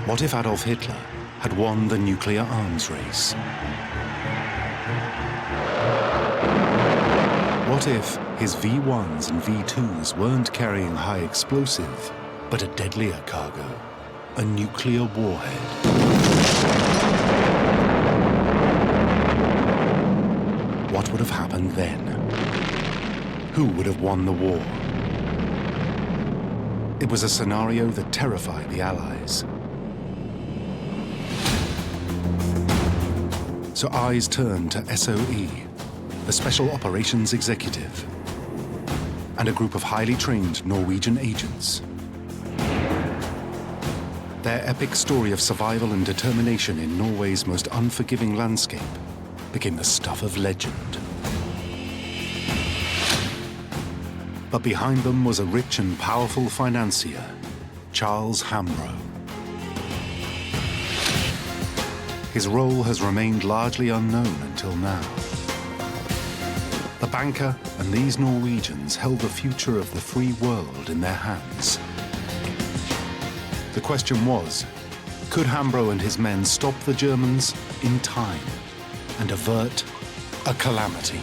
What if Adolf Hitler had won the nuclear arms race? What if his V1s and V2s weren't carrying high explosive, but a deadlier cargo, a nuclear warhead? What would have happened then? Who would have won the war? It was a scenario that terrified the Allies. So eyes turned to SOE, the Special Operations Executive, and a group of highly trained Norwegian agents. Their epic story of survival and determination in Norway's most unforgiving landscape became the stuff of legend. But behind them was a rich and powerful financier, Charles Hambro. His role has remained largely unknown until now. The banker and these Norwegians held the future of the free world in their hands. The question was, could Hambro and his men stop the Germans in time and avert a calamity?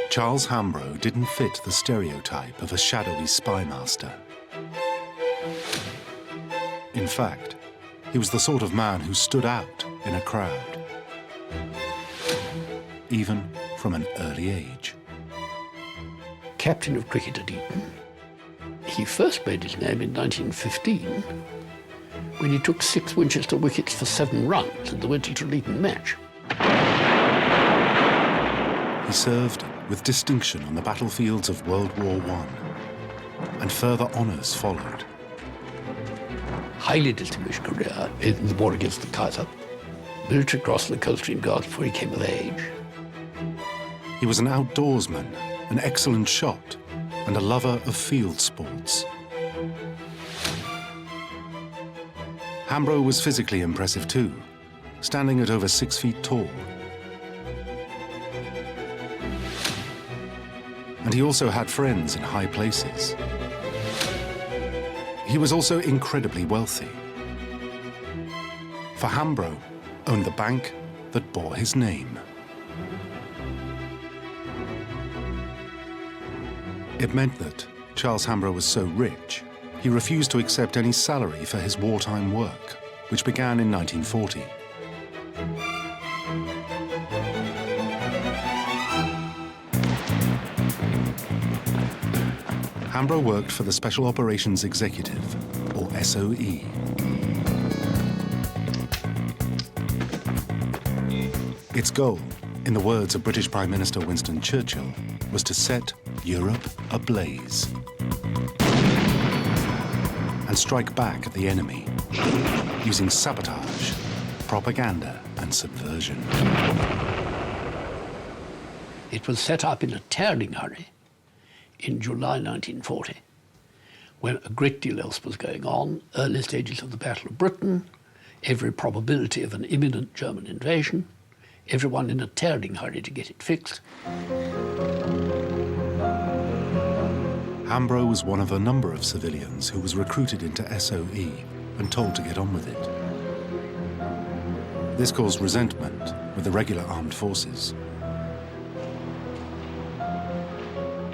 Charles Hambro didn't fit the stereotype of a shadowy spy master. In fact, he was the sort of man who stood out in a crowd, even from an early age. Captain of cricket at Eton. He first made his name in 1915 when he took 6 Winchester wickets for 7 runs in the Winchester-Eton match. He served with distinction on the battlefields of World War I, and further honours followed. Highly distinguished career in the war against the Kaiser. Military Cross in the Coldstream Guards before he came of age. He was an outdoorsman, an excellent shot, and a lover of field sports. Hambro was physically impressive too, standing at over 6 feet tall. And he also had friends in high places. He was also incredibly wealthy. For Hambro owned the bank that bore his name. It meant that Charles Hambro was so rich, he refused to accept any salary for his wartime work, which began in 1940. Hambro worked for the Special Operations Executive, or SOE. Its goal, in the words of British Prime Minister Winston Churchill, was to set Europe ablaze and strike back at the enemy using sabotage, propaganda, and subversion. It was set up in a tearing hurry in July 1940, when a great deal else was going on, early stages of the Battle of Britain, every probability of an imminent German invasion, everyone in a tearing hurry to get it fixed. Hambro was one of a number of civilians who was recruited into SOE and told to get on with it. This caused resentment with the regular armed forces.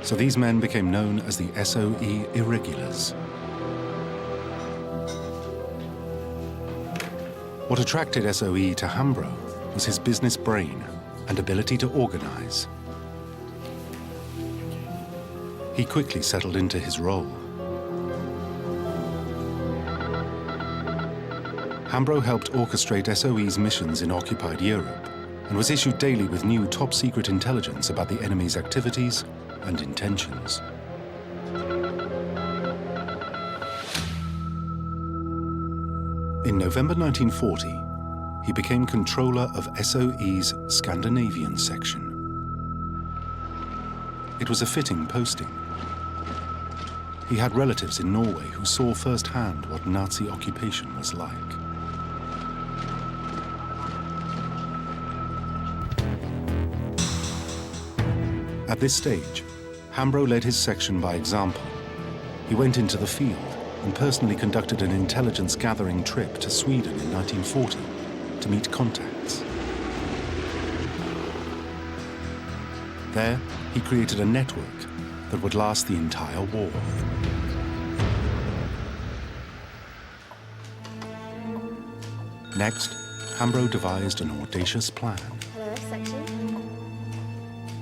So these men became known as the SOE Irregulars. What attracted SOE to Hambro was his business brain and ability to organize. He quickly settled into his role. Hambro helped orchestrate SOE's missions in occupied Europe and was issued daily with new top-secret intelligence about the enemy's activities and intentions. In November 1940, he became controller of SOE's Scandinavian section. It was a fitting posting. He had relatives in Norway who saw firsthand what Nazi occupation was like. At this stage, Hambro led his section by example. He went into the field and personally conducted an intelligence-gathering trip to Sweden in 1940 to meet contacts. There, he created a network that would last the entire war. Next, Hambro devised an audacious plan. Hello, section.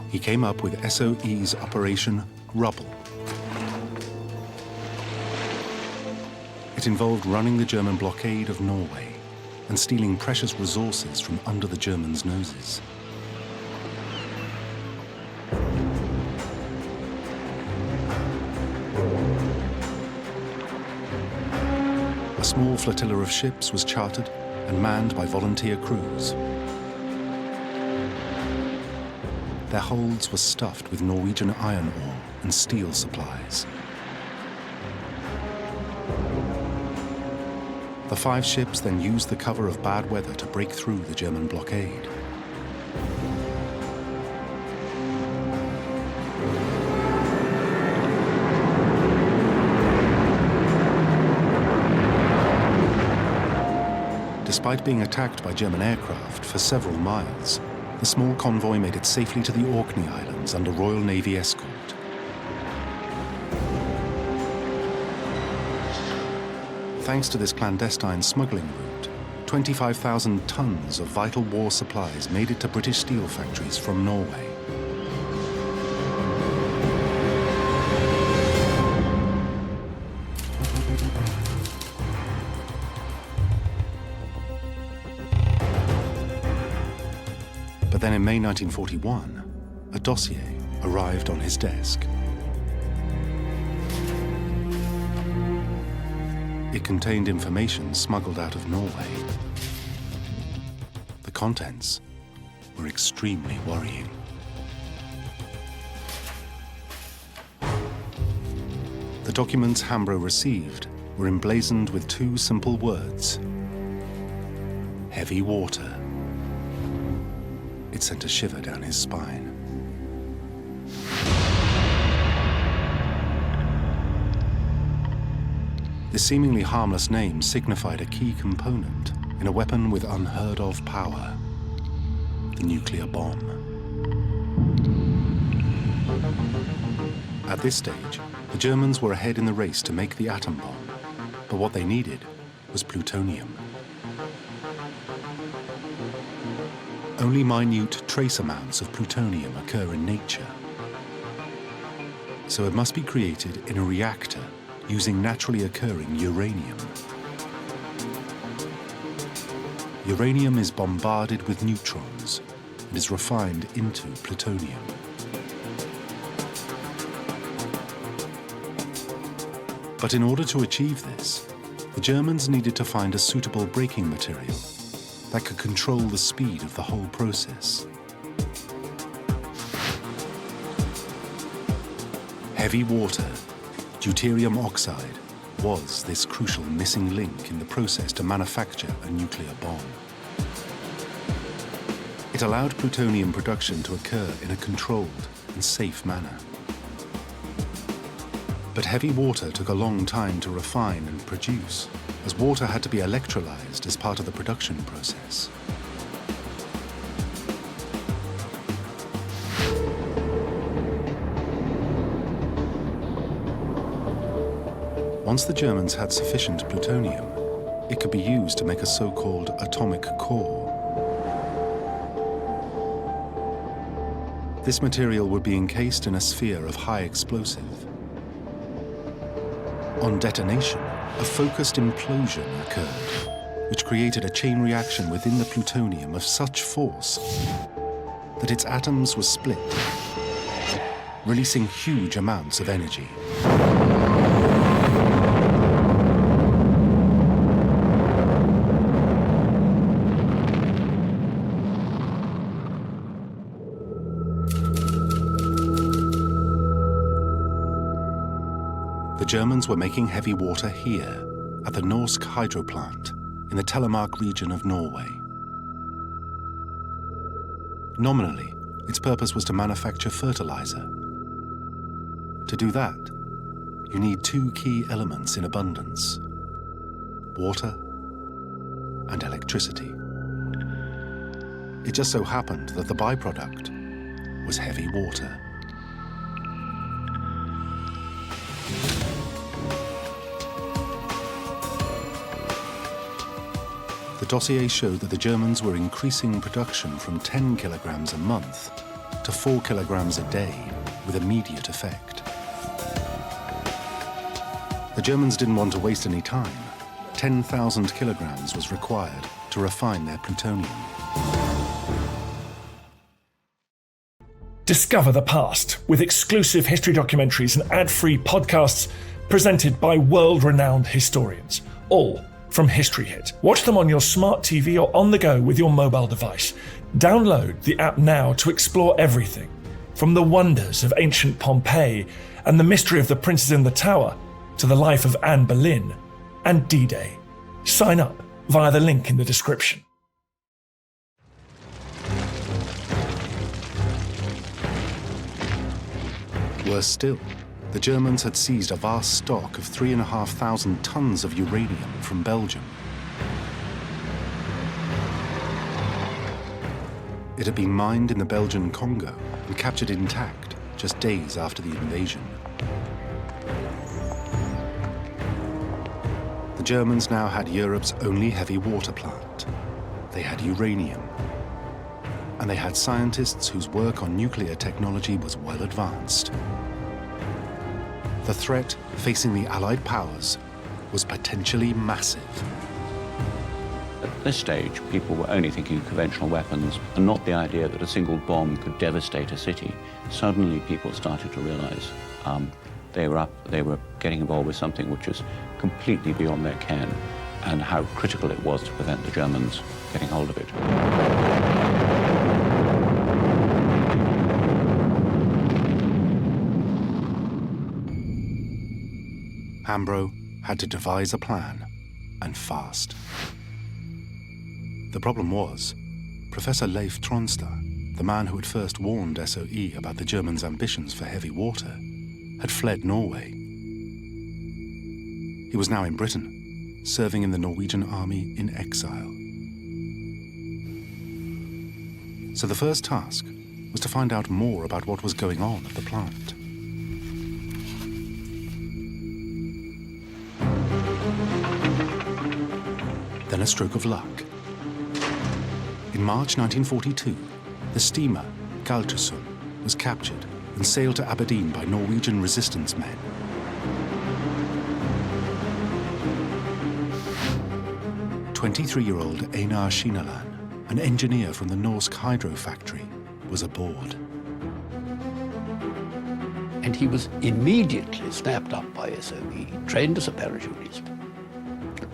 He came up with SOE's Operation Rubble. It involved running the German blockade of Norway and stealing precious resources from under the Germans' noses. A small flotilla of ships was chartered and manned by volunteer crews. Their holds were stuffed with Norwegian iron ore and steel supplies. The 5 ships then used the cover of bad weather to break through the German blockade. Despite being attacked by German aircraft for several miles, the small convoy made it safely to the Orkney Islands under Royal Navy escort. Thanks to this clandestine smuggling route, 25,000 tons of vital war supplies made it to British steel factories from Norway. But then in May 1941, a dossier arrived on his desk. It contained information smuggled out of Norway. The contents were extremely worrying. The documents Hambro received were emblazoned with 2 simple words: heavy water. It sent a shiver down his spine. This seemingly harmless name signified a key component in a weapon with unheard-of power: the nuclear bomb. At this stage, the Germans were ahead in the race to make the atom bomb, but what they needed was plutonium. Only minute trace amounts of plutonium occur in nature, so it must be created in a reactor using naturally occurring uranium. Uranium is bombarded with neutrons and is refined into plutonium. But in order to achieve this, the Germans needed to find a suitable breaking material that could control the speed of the whole process. Heavy water, deuterium oxide, was this crucial missing link in the process to manufacture a nuclear bomb. It allowed plutonium production to occur in a controlled and safe manner. But heavy water took a long time to refine and produce, as water had to be electrolyzed as part of the production process. Once the Germans had sufficient plutonium, it could be used to make a so-called atomic core. This material would be encased in a sphere of high explosive. On detonation, a focused implosion occurred, which created a chain reaction within the plutonium of such force that its atoms were split, releasing huge amounts of energy. The Germans were making heavy water here, at the Norsk hydro plant, in the Telemark region of Norway. Nominally, Its purpose was to manufacture fertilizer. To do that, you need two key elements in abundance: water and electricity. It just so happened that the byproduct was heavy water. The dossier showed that the Germans were increasing production from 10 kilograms a month to 4 kilograms a day with immediate effect. The Germans didn't want to waste any time. 10,000 kilograms was required to refine their plutonium. Discover the past with exclusive history documentaries and ad-free podcasts presented by world-renowned historians, all from History Hit. Watch them on your smart TV or on the go with your mobile device. Download the app now to explore everything, from the wonders of ancient Pompeii and the mystery of the princes in the tower to the life of Anne Boleyn and D-Day. Sign up via the link in the description. Worse still, the Germans had seized a vast stock of 3,500 tons of uranium from Belgium. It had been mined in the Belgian Congo and captured intact just days after the invasion. The Germans now had Europe's only heavy water plant. They had uranium. And they had scientists whose work on nuclear technology was well advanced. The threat facing the Allied powers was potentially massive. At this stage, people were only thinking of conventional weapons and not the idea that a single bomb could devastate a city. Suddenly, people started to realize they were getting involved with something which was completely beyond their ken, and how critical it was to prevent the Germans getting hold of it. Hambro had to devise a plan, and fast. The problem was, Professor Leif Tronster, the man who had first warned SOE about the Germans' ambitions for heavy water, had fled Norway. He was now in Britain, serving in the Norwegian army in exile. So the first task was to find out more about what was going on at the plant. Then a stroke of luck. In March 1942, the steamer Galtusund was captured and sailed to Aberdeen by Norwegian resistance men. "23-year-old Einar Skineland, an engineer from the Norsk hydro factory, was aboard. And he was immediately snapped up by SOE, trained as a parachutist,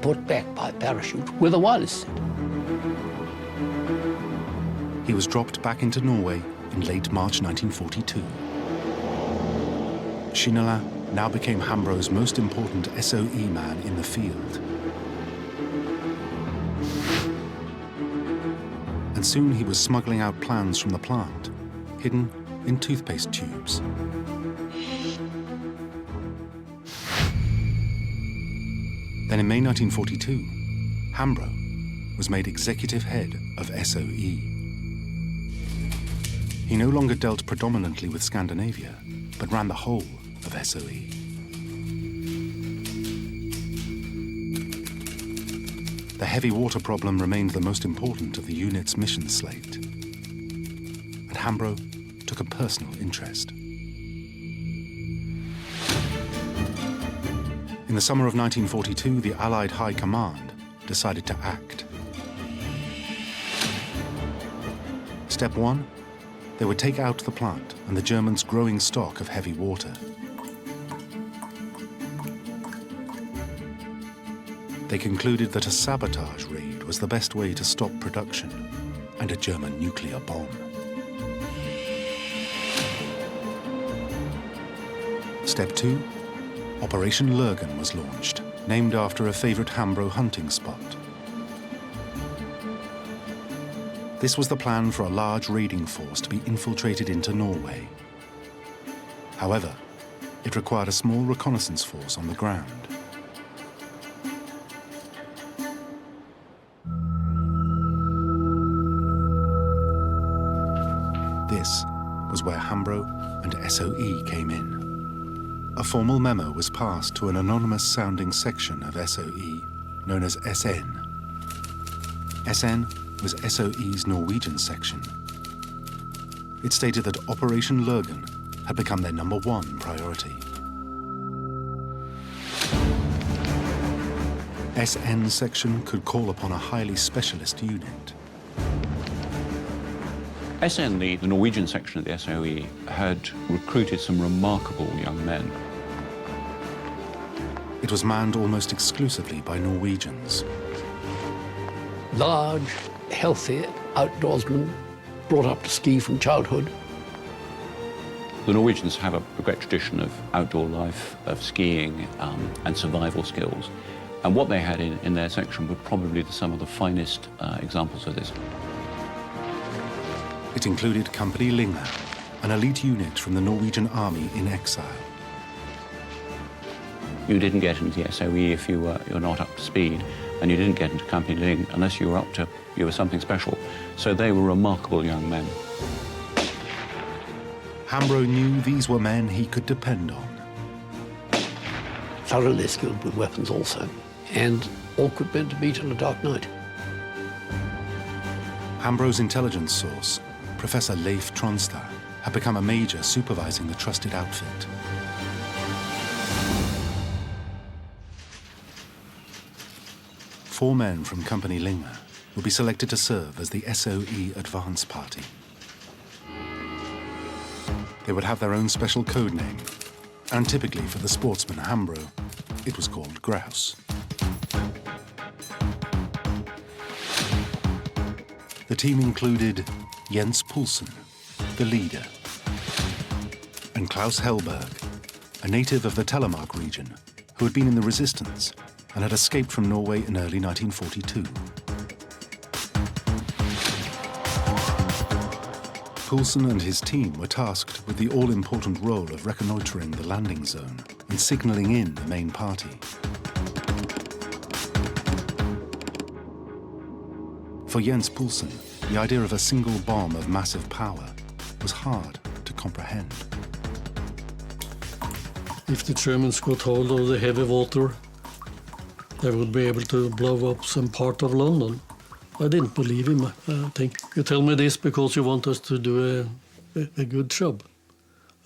put back by parachute with a wireless set. He was dropped back into Norway in late March 1942. Skineland now became Hambro's most important SOE man in the field. And soon he was smuggling out plans from the plant, hidden in toothpaste tubes. Then in May 1942, Hambro was made executive head of SOE. He no longer dealt predominantly with Scandinavia, but ran the whole of SOE. The heavy water problem remained the most important of the unit's mission slate. And Hambro took a personal interest. In the summer of 1942, the Allied High Command decided to act. Step one, they would take out the plant and the Germans' growing stock of heavy water. They concluded that a sabotage raid was the best way to stop production and a German nuclear bomb. Step two, Operation Lurgan was launched, named after a favorite Hambro hunting spot. This was the plan for a large raiding force to be infiltrated into Norway. However, it required a small reconnaissance force on the ground. This was where Hambro and SOE came in. A formal memo was passed to an anonymous-sounding section of SOE known as SN. SN was SOE's Norwegian section. It stated that Operation Lurgan had become their #1 priority. SN section could call upon a highly specialist unit. SN, the Norwegian section of the SOE, had recruited some remarkable young men. It was manned almost exclusively by Norwegians. Large, healthy outdoorsmen, brought up to ski from childhood. The Norwegians have a great tradition of outdoor life, of skiing and survival skills. And what they had in their section were probably some of the finest examples of this. It included Company Linge, an elite unit from the Norwegian army in exile. You didn't get into the SOE if you're not up to speed, and you didn't get into Company Linge unless you were something special. So they were remarkable young men. Hambro knew these were men he could depend on. Thoroughly skilled with weapons also, and awkward men to meet on a dark night. Hambro's intelligence source, Professor Leif Tronstad, had become a major supervising the trusted outfit. Four men from Company Linge would be selected to serve as the SOE advance party. They would have their own special code name, and typically for the sportsman Hambro, it was called Grouse. The team included Jens Poulsen, the leader, and Klaus Hellberg, a native of the Telemark region who had been in the resistance and had escaped from Norway in early 1942. Poulsen and his team were tasked with the all-important role of reconnoitering the landing zone and signalling in the main party. For Jens Poulsen, the idea of a single bomb of massive power was hard to comprehend. If the Germans got hold of the heavy water, they would be able to blow up some part of London. I didn't believe him. I think you tell me this because you want us to do a good job.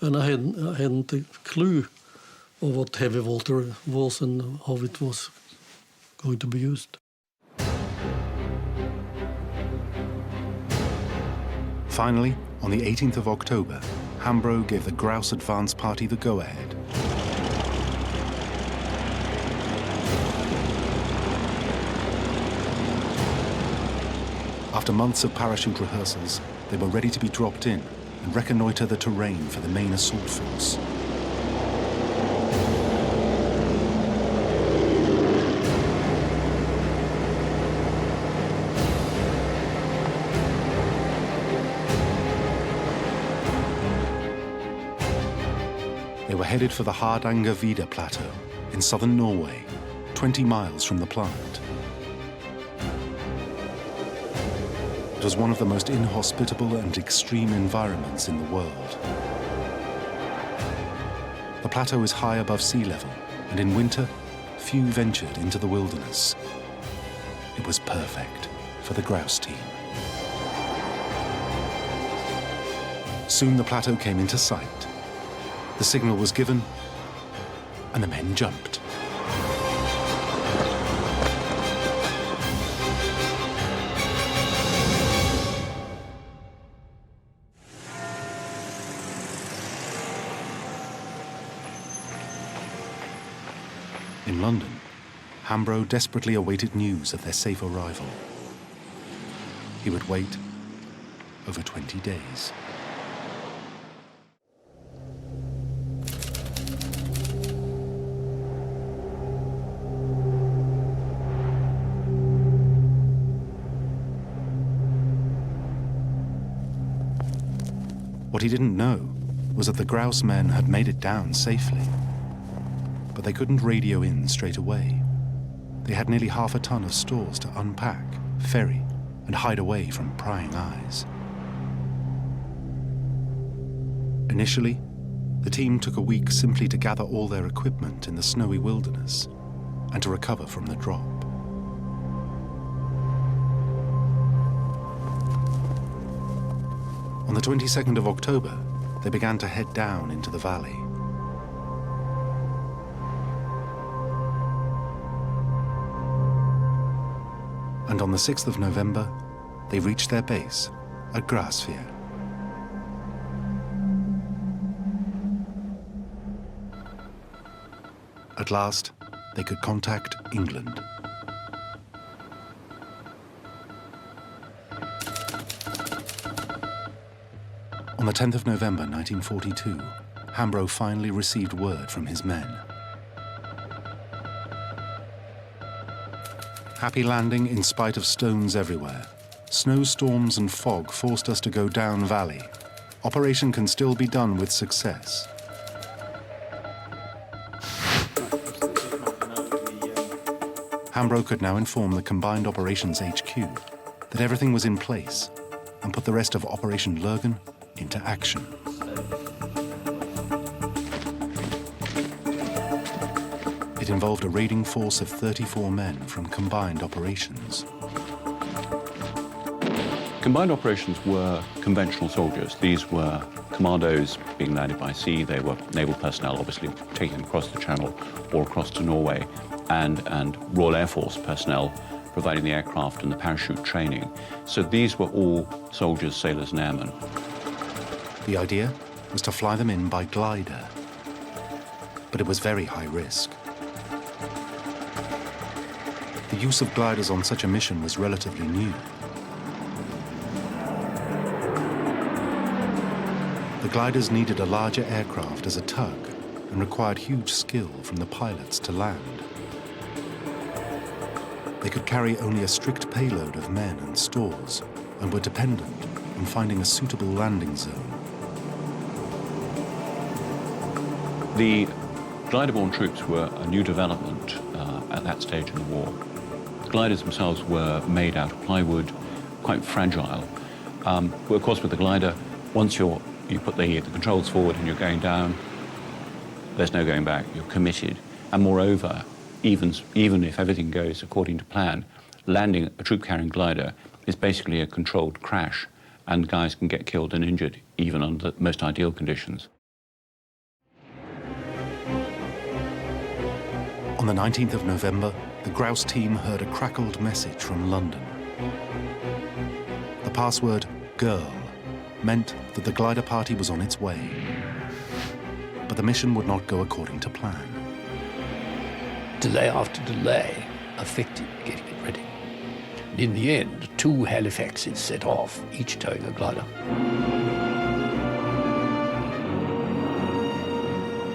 And I hadn't a clue of what heavy water was and how it was going to be used. Finally, on the 18th of October, Hambro gave the Grouse advance party the go-ahead. After months of parachute rehearsals, they were ready to be dropped in and reconnoiter the terrain for the main assault force. They were headed for the Hardangervidda Plateau in southern Norway, 20 miles from the plant. It was one of the most inhospitable and extreme environments in the world. The plateau is high above sea level, and in winter, few ventured into the wilderness. It was perfect for the Grouse team. Soon the plateau came into sight. The signal was given, and the men jumped. In London, Hambro desperately awaited news of their safe arrival. He would wait over 20 days. What he didn't know was that the Grouse men had made it down safely. But they couldn't radio in straight away. They had nearly half a ton of stores to unpack, ferry, and hide away from prying eyes. Initially, the team took a week simply to gather all their equipment in the snowy wilderness and to recover from the drop. On the 22nd of October, they began to head down into the valley. And on the 6th of November, they reached their base at Grouse. At last, they could contact England. On the 10th of November 1942, Hambro finally received word from his men. Happy landing in spite of stones everywhere. Snowstorms and fog forced us to go down valley. Operation can still be done with success. Hambro could now inform the Combined Operations HQ that everything was in place and put the rest of Operation Lurgan into action. It involved a raiding force of 34 men from Combined Operations. Combined Operations were conventional soldiers. These were commandos being landed by sea. They were naval personnel, obviously, taken across the Channel or across to Norway, and Royal Air Force personnel providing the aircraft and the parachute training. So these were all soldiers, sailors, and airmen. The idea was to fly them in by glider, but it was very high risk. The use of gliders on such a mission was relatively new. The gliders needed a larger aircraft as a tug and required huge skill from the pilots to land. They could carry only a strict payload of men and stores and were dependent on finding a suitable landing zone. The glider-borne troops were a new development at that stage in the war. The gliders themselves were made out of plywood, quite fragile. But of course, with the glider, once you put the controls forward and you're going down, there's no going back. You're committed. And moreover, even if everything goes according to plan, landing a troop-carrying glider is basically a controlled crash, and guys can get killed and injured, even under the most ideal conditions. On the 19th of November, the Grouse team heard a crackled message from London. The password, "girl," meant that the glider party was on its way. But the mission would not go according to plan. Delay after delay affected getting it ready. And in the end, 2 Halifaxes set off, each towing a glider.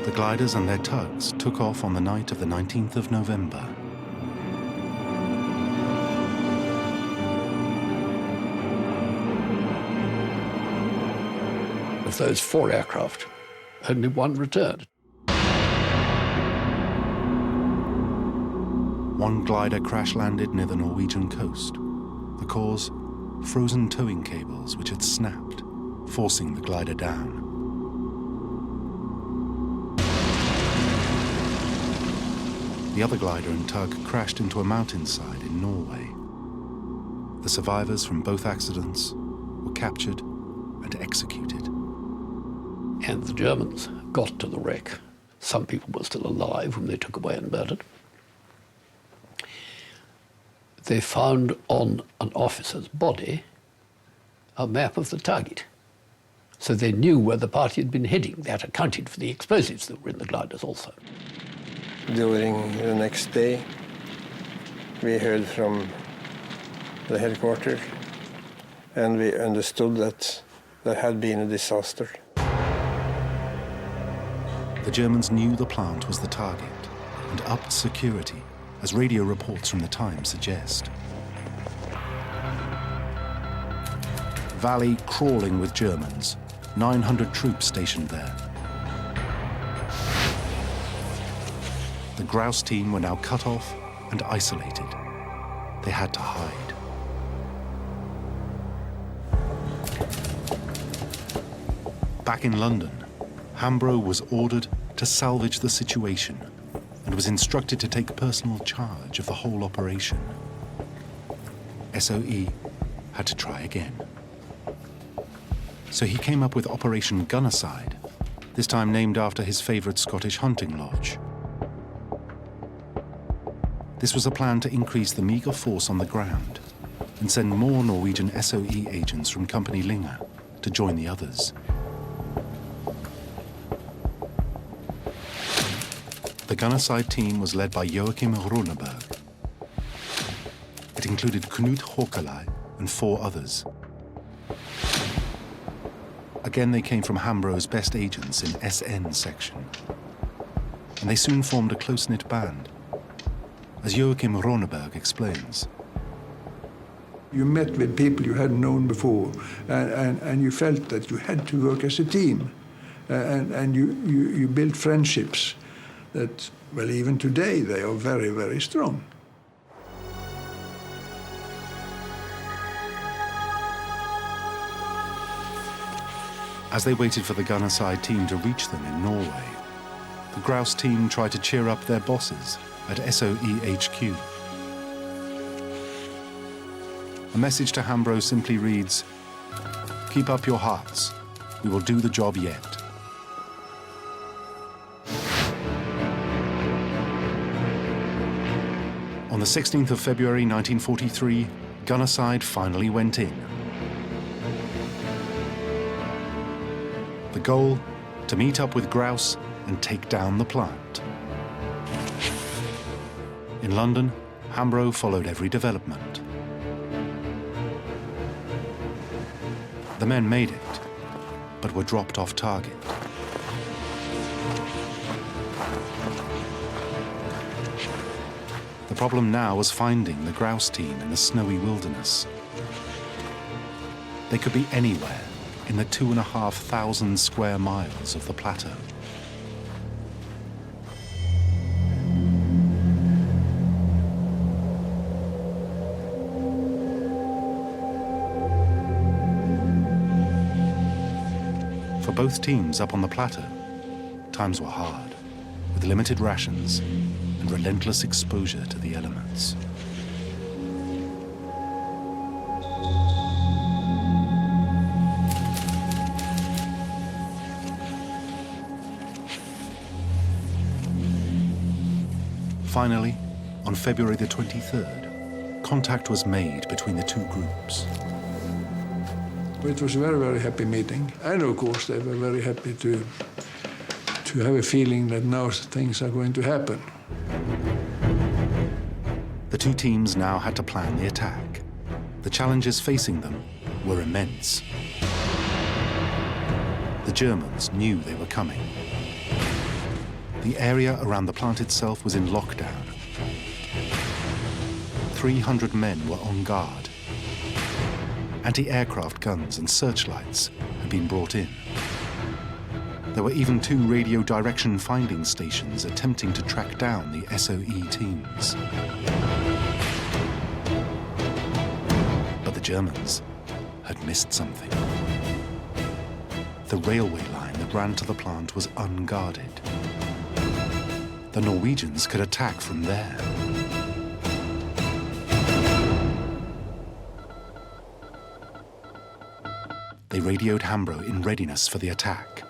The gliders and their tugs took off on the night of the 19th of November. Of those 4 aircraft, only 1 returned. One glider crash-landed near the Norwegian coast. The cause? Frozen towing cables which had snapped, forcing the glider down. The other glider and tug crashed into a mountainside in Norway. The survivors from both accidents were captured and executed. And the Germans got to the wreck. Some people were still alive whom they took away and murdered. They found on an officer's body a map of the target. So they knew where the party had been heading. That accounted for the explosives that were in the gliders also. During the next day, we heard from the headquarters, and we understood that there had been a disaster. The Germans knew the plant was the target and upped security, as radio reports from the time suggest. Valley crawling with Germans, 900 troops stationed there. The Grouse team were now cut off and isolated. They had to hide. Back in London, Hambro was ordered to salvage the situation and was instructed to take personal charge of the whole operation. SOE had to try again. So he came up with Operation Gunnerside, this time named after his favourite Scottish hunting lodge. This was a plan to increase the meagre force on the ground and send more Norwegian SOE agents from Company Linge to join the others. The Gunnerside team was led by Joachim Roneberg. It included Knut Håkalai and 4 others. Again, they came from Hambro's best agents in SN section. And they soon formed a close-knit band. As Joachim Roneberg explains. You met with people you hadn't known before, and you felt that you had to work as a team. And you built friendships that, well, even today, they are very, very strong. As they waited for the Gunnerside team to reach them in Norway, the Grouse team tried to cheer up their bosses at SOE HQ. A message to Hambro simply reads, "Keep up your hearts. We will do the job yet." On the 16th of February 1943, Gunnerside finally went in. The goal, to meet up with Grouse and take down the plant. In London, Hambro followed every development. The men made it, but were dropped off target. The problem now was finding the Grouse team in the snowy wilderness. They could be anywhere in the 2,500 square miles of the plateau. For both teams up on the plateau, times were hard, with limited rations and relentless exposure to the elements. Finally, on February the 23rd, contact was made between the two groups. It was a very, very happy meeting. And of course, they were very happy to have a feeling that now things are going to happen. The two teams now had to plan the attack. The challenges facing them were immense. The Germans knew they were coming. The area around the plant itself was in lockdown. 300 men were on guard. Anti-aircraft guns and searchlights had been brought in. There were even 2 radio direction finding stations attempting to track down the SOE teams. But the Germans had missed something. The railway line that ran to the plant was unguarded. The Norwegians could attack from there. They radioed Hambro in readiness for the attack.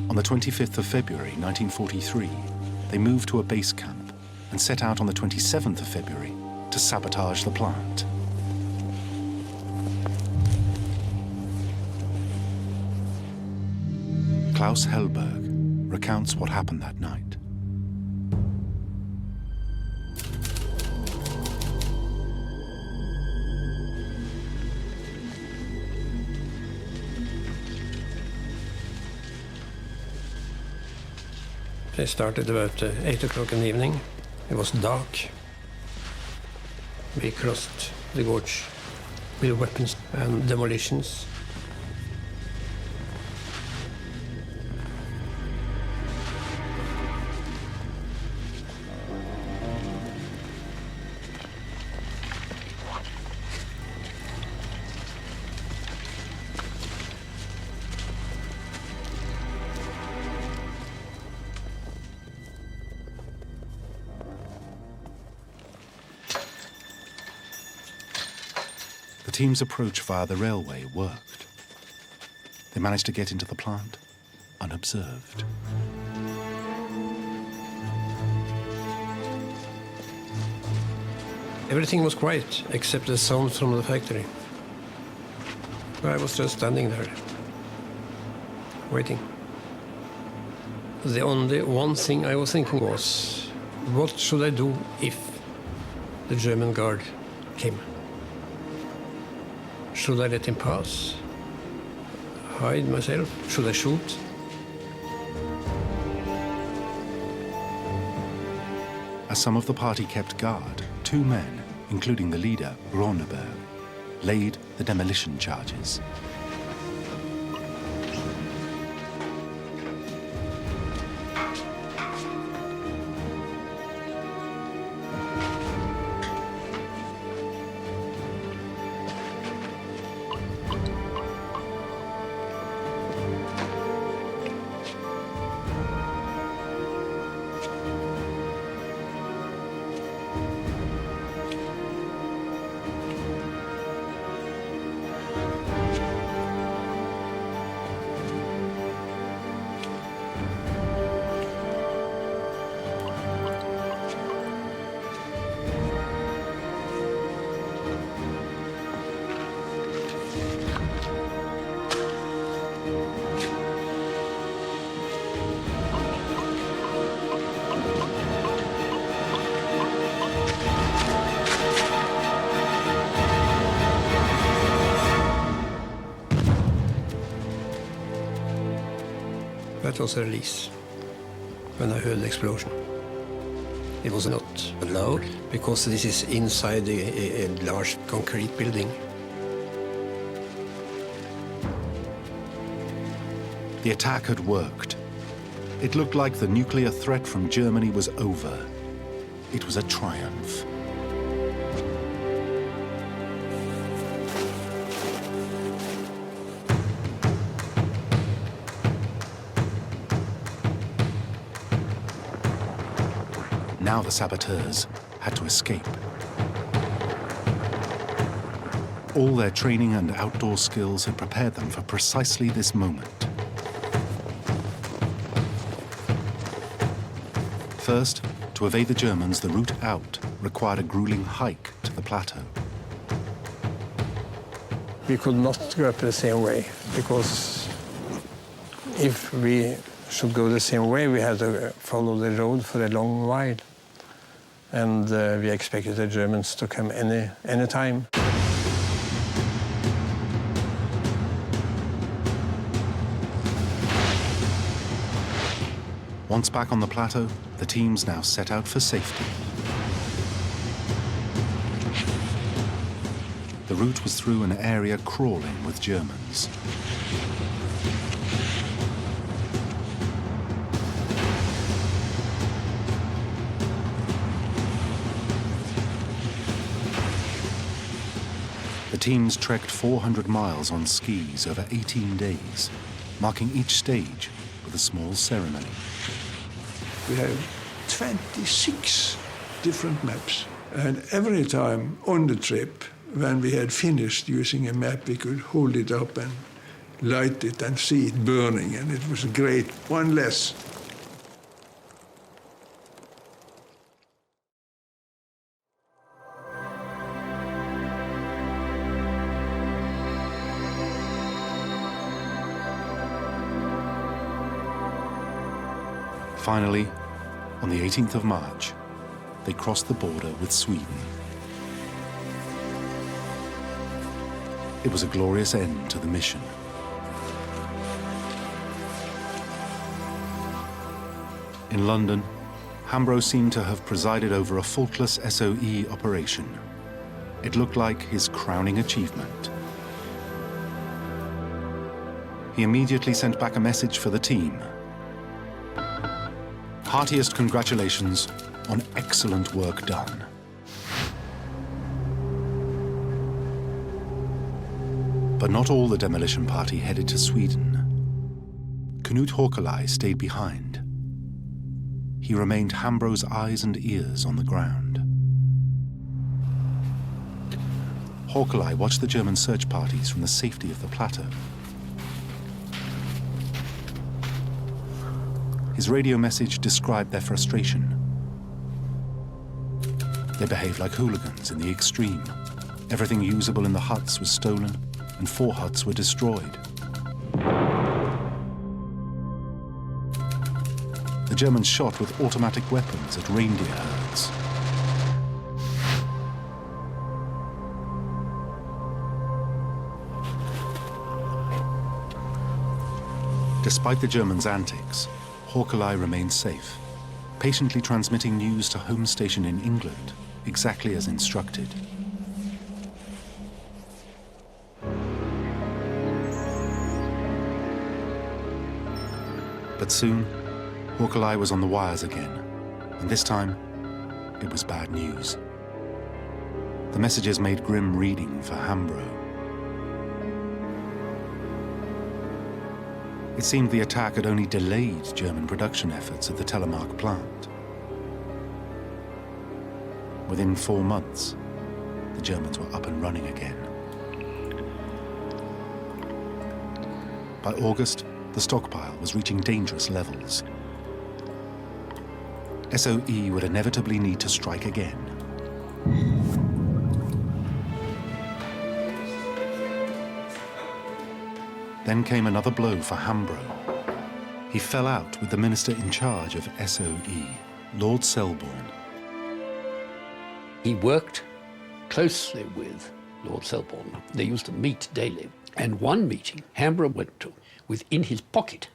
On the 25th of February 1943, they moved to a base camp and set out on the 27th of February to sabotage the plant. Klaus Hellberg recounts what happened that night. They started about 8 o'clock in the evening. It was dark. We crossed the gorge with weapons and demolitions. The team's approach via the railway worked. They managed to get into the plant unobserved. Everything was quiet except the sound from the factory. I was just standing there, waiting. The only one thing I was thinking was, what should I do if the German guard came? Should I let him pass? Hide myself? Should I shoot? As some of the party kept guard, 2 men, including the leader, Ronneberg, laid the demolition charges. That was a release when I heard the explosion. It was not loud because this is inside a large concrete building. The attack had worked. It looked like the nuclear threat from Germany was over. It was a triumph. Now the saboteurs had to escape. All their training and outdoor skills had prepared them for precisely this moment. First, to evade the Germans, the route out required a grueling hike to the plateau. We could not go up the same way because if we should go the same way, we had to follow the road for a long while. And we expected the Germans to come any time. Once back on the plateau, the teams now set out for safety. The route was through an area crawling with Germans. The teams trekked 400 miles on skis over 18 days, marking each stage with a small ceremony. We had 26 different maps. And every time on the trip, when we had finished using a map, we could hold it up and light it and see it burning. And it was great. One less. Finally, on the 18th of March, they crossed the border with Sweden. It was a glorious end to the mission. In London, Hambro seemed to have presided over a faultless SOE operation. It looked like his crowning achievement. He immediately sent back a message for the team. Heartiest congratulations on excellent work done. But not all the demolition party headed to Sweden. Knut Håkelai stayed behind. He remained Hambro's eyes and ears on the ground. Håkelai watched the German search parties from the safety of the plateau. His radio message described their frustration. They behaved like hooligans in the extreme. Everything usable in the huts was stolen, and 4 huts were destroyed. The Germans shot with automatic weapons at reindeer herds. Despite the Germans' antics, Håkelai remained safe, patiently transmitting news to home station in England, exactly as instructed. But soon, Håkelai was on the wires again, and this time, it was bad news. The messages made grim reading for Hambro. It seemed the attack had only delayed German production efforts at the Telemark plant. Within 4 months, the Germans were up and running again. By August, the stockpile was reaching dangerous levels. SOE would inevitably need to strike again. Then came another blow for Hambro. He fell out with the minister in charge of SOE, Lord Selborne. He worked closely with Lord Selborne. They used to meet daily. And one meeting Hambro went to, with in his pocket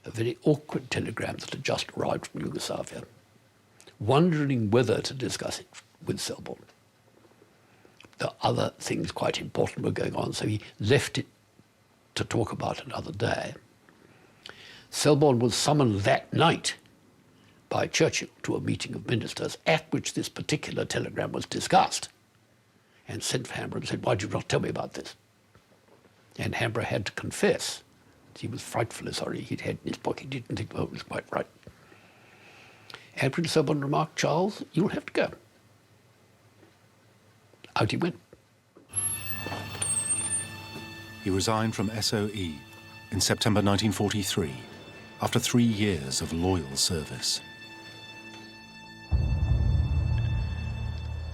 a very awkward telegram that had just arrived from Yugoslavia, wondering whether to discuss it with Selborne. The other things quite important were going on, so he left it to talk about another day. Selborne was summoned that night by Churchill to a meeting of ministers at which this particular telegram was discussed, and sent for Hambro and said, "Why did you not tell me about this?" And Hambro had to confess he was frightfully sorry he'd had in his pocket. He didn't think, oh, it was quite right. And Prince Selborne remarked, "Charles, you'll have to go." Out he went. He resigned from SOE in September 1943, after 3 years of loyal service.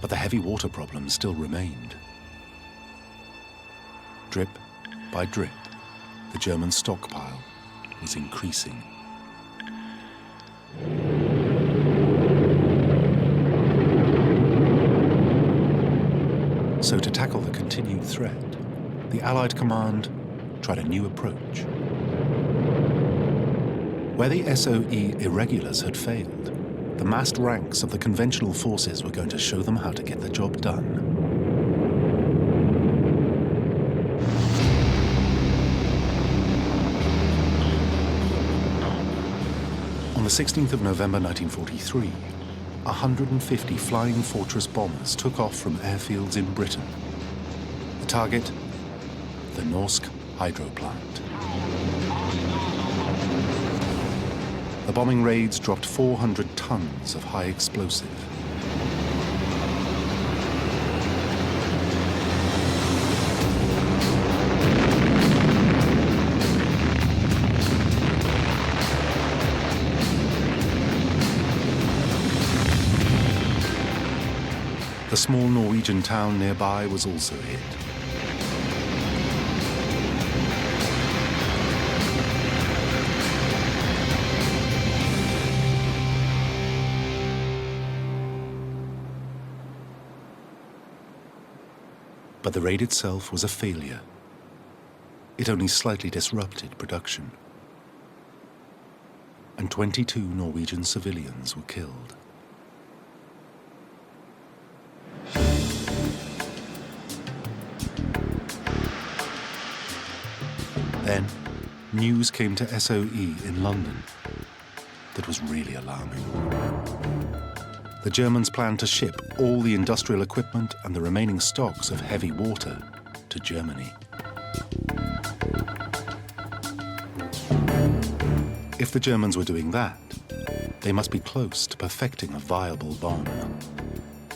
But the heavy water problem still remained. Drip by drip, the German stockpile was increasing. So to tackle the continued threat, the Allied command tried a new approach. Where the SOE irregulars had failed, the massed ranks of the conventional forces were going to show them how to get the job done. On the 16th of November 1943, 150 Flying Fortress bombers took off from airfields in Britain. The target, the Norsk hydro plant. The bombing raids dropped 400 tons of high explosive. The small Norwegian town nearby was also hit. But the raid itself was a failure. It only slightly disrupted production. and 22 Norwegian civilians were killed. Then, news came to SOE in London that was really alarming. The Germans planned to ship all the industrial equipment and the remaining stocks of heavy water to Germany. If the Germans were doing that, they must be close to perfecting a viable bomb.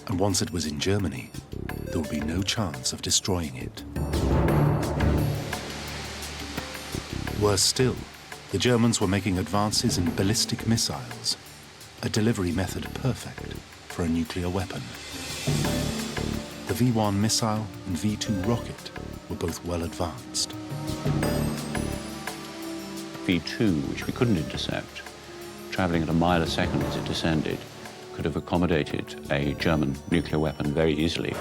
And once it was in Germany, there would be no chance of destroying it. Worse still, the Germans were making advances in ballistic missiles, a delivery method perfect for a nuclear weapon. The V-1 missile and V-2 rocket were both well advanced. V-2, which we couldn't intercept, travelling at a mile a second as it descended, could have accommodated a German nuclear weapon very easily.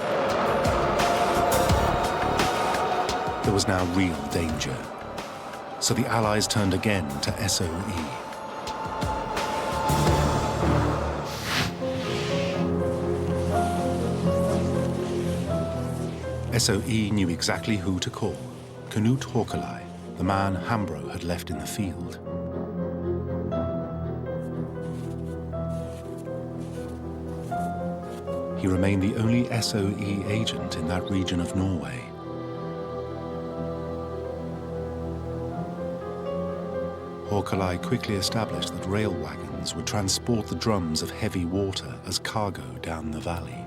There was now real danger. So the Allies turned again to SOE. SOE knew exactly who to call: Knut Håkelai, the man Hambro had left in the field. He remained the only SOE agent in that region of Norway. Håkelai quickly established that rail wagons would transport the drums of heavy water as cargo down the valley.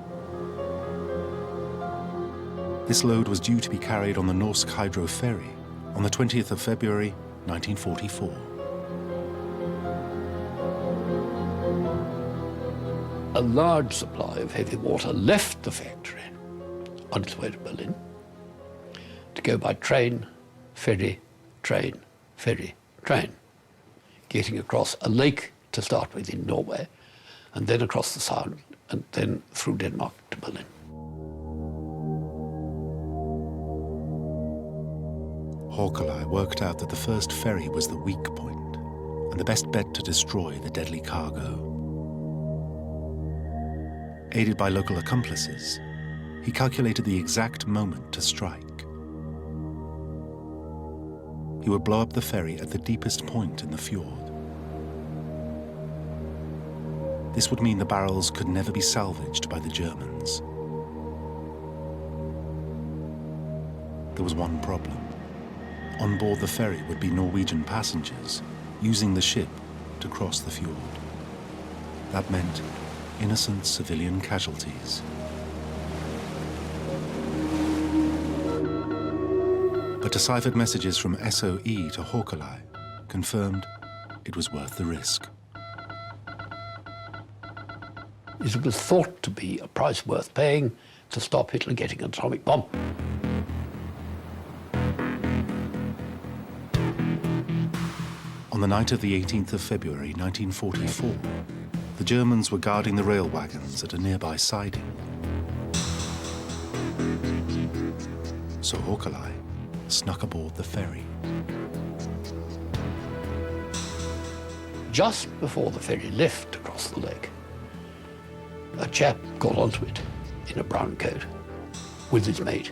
This load was due to be carried on the Norsk Hydro ferry on the 20th of February, 1944. A large supply of heavy water left the factory on its way to Berlin to go by train, ferry, train, ferry, train, getting across a lake to start with in Norway, and then across the Sound, and then through Denmark to Berlin. Håkelai worked out that the first ferry was the weak point and the best bet to destroy the deadly cargo. Aided by local accomplices, he calculated the exact moment to strike. He would blow up the ferry at the deepest point in the fjord. This would mean the barrels could never be salvaged by the Germans. There was one problem. On board the ferry would be Norwegian passengers using the ship to cross the fjord. That meant innocent civilian casualties. But deciphered messages from SOE to Håkelai confirmed it was worth the risk. It was thought to be a price worth paying to stop Hitler getting an atomic bomb. On the night of the 18th of February 1944, the Germans were guarding the rail wagons at a nearby siding. So Håkelai snuck aboard the ferry. Just before the ferry left across the lake, a chap got onto it in a brown coat with his mate,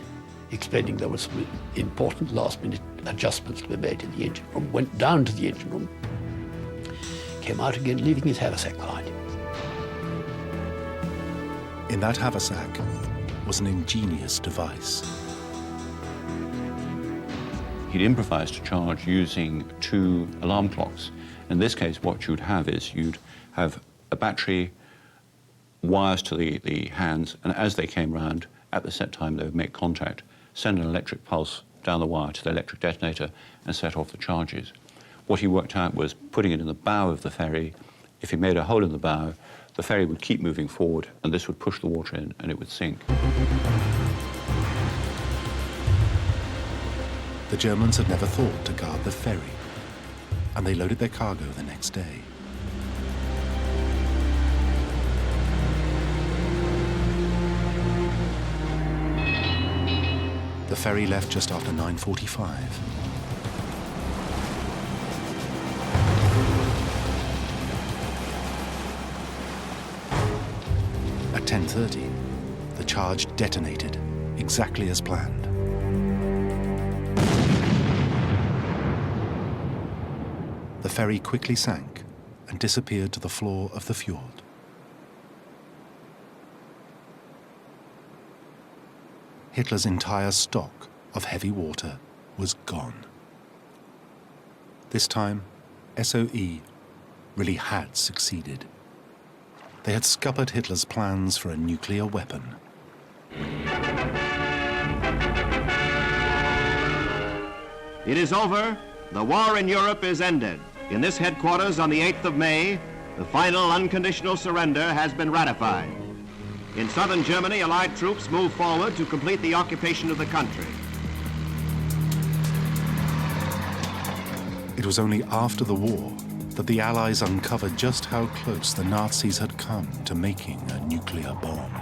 explaining there was some important last-minute adjustments to be made in the engine room, went down to the engine room, came out again, leaving his haversack behind him. In that haversack was an ingenious device. He'd improvised a charge using 2 alarm clocks. In this case, what you'd have is you'd have a battery, wires to the hands, and as they came round, at the set time they would make contact, send an electric pulse down the wire to the electric detonator and set off the charges. What he worked out was putting it in the bow of the ferry. If he made a hole in the bow, the ferry would keep moving forward, and this would push the water in, and it would sink. The Germans had never thought to guard the ferry, and they loaded their cargo the next day. The ferry left just after 9:45. 1930, the charge detonated, exactly as planned. The ferry quickly sank and disappeared to the floor of the fjord. Hitler's entire stock of heavy water was gone. This time, SOE really had succeeded. They had scuppered Hitler's plans for a nuclear weapon. It is over. The war in Europe is ended. In this headquarters on the 8th of May, the final unconditional surrender has been ratified. In southern Germany, Allied troops move forward to complete the occupation of the country. It was only after the war that the Allies uncovered just how close the Nazis had come to making a nuclear bomb.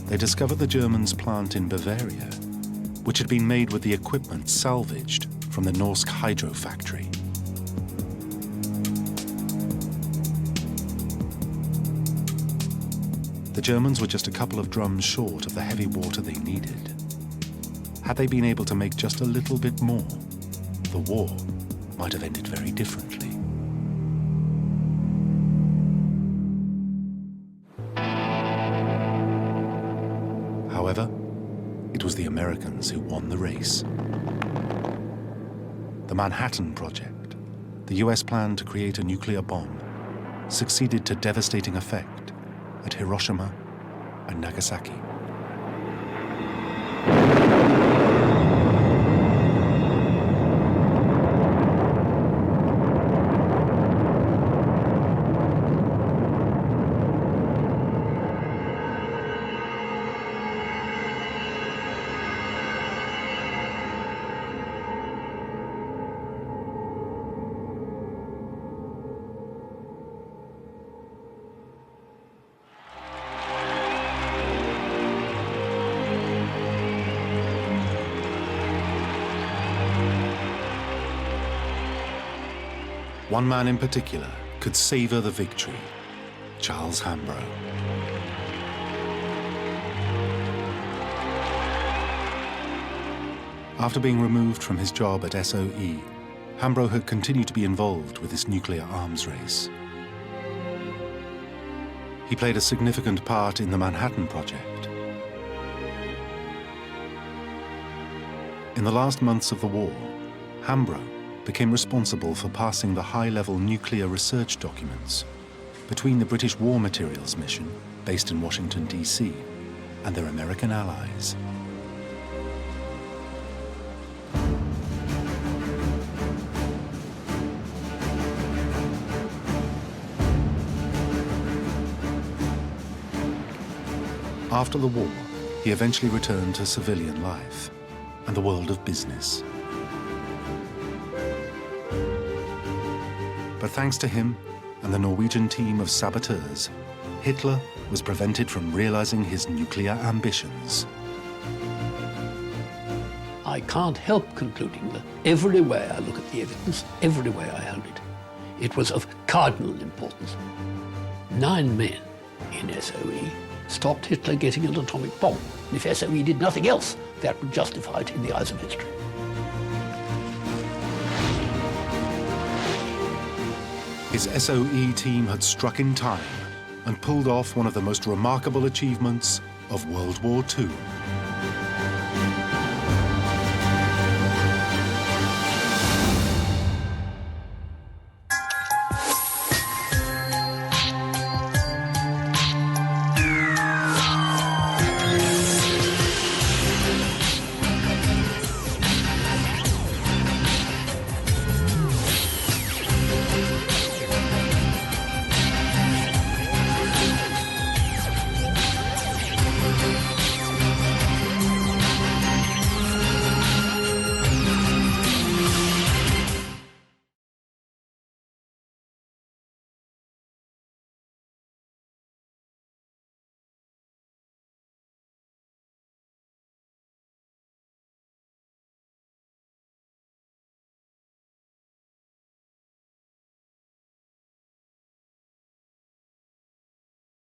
They discovered the Germans' plant in Bavaria, which had been made with the equipment salvaged from the Norsk hydro factory. The Germans were just a couple of drums short of the heavy water they needed. Had they been able to make just a little bit more, the war might have ended very differently. However, it was the Americans who won the race. The Manhattan Project, the US plan to create a nuclear bomb, succeeded to devastating effect at Hiroshima and Nagasaki. One man in particular could savor the victory, Charles Hambro. After being removed from his job at SOE, Hambro had continued to be involved with this nuclear arms race. He played a significant part in the Manhattan Project. In the last months of the war, Hambro became responsible for passing the high-level nuclear research documents between the British War Materials Mission, based in Washington, D.C., and their American allies. After the war, he eventually returned to civilian life and the world of business. But thanks to him and the Norwegian team of saboteurs, Hitler was prevented from realizing his nuclear ambitions. I can't help concluding that every way I look at the evidence, every way I held it, it was of cardinal importance. 9 men in SOE stopped Hitler getting an atomic bomb. And if SOE did nothing else, that would justify it in the eyes of history. His SOE team had struck in time and pulled off one of the most remarkable achievements of World War II.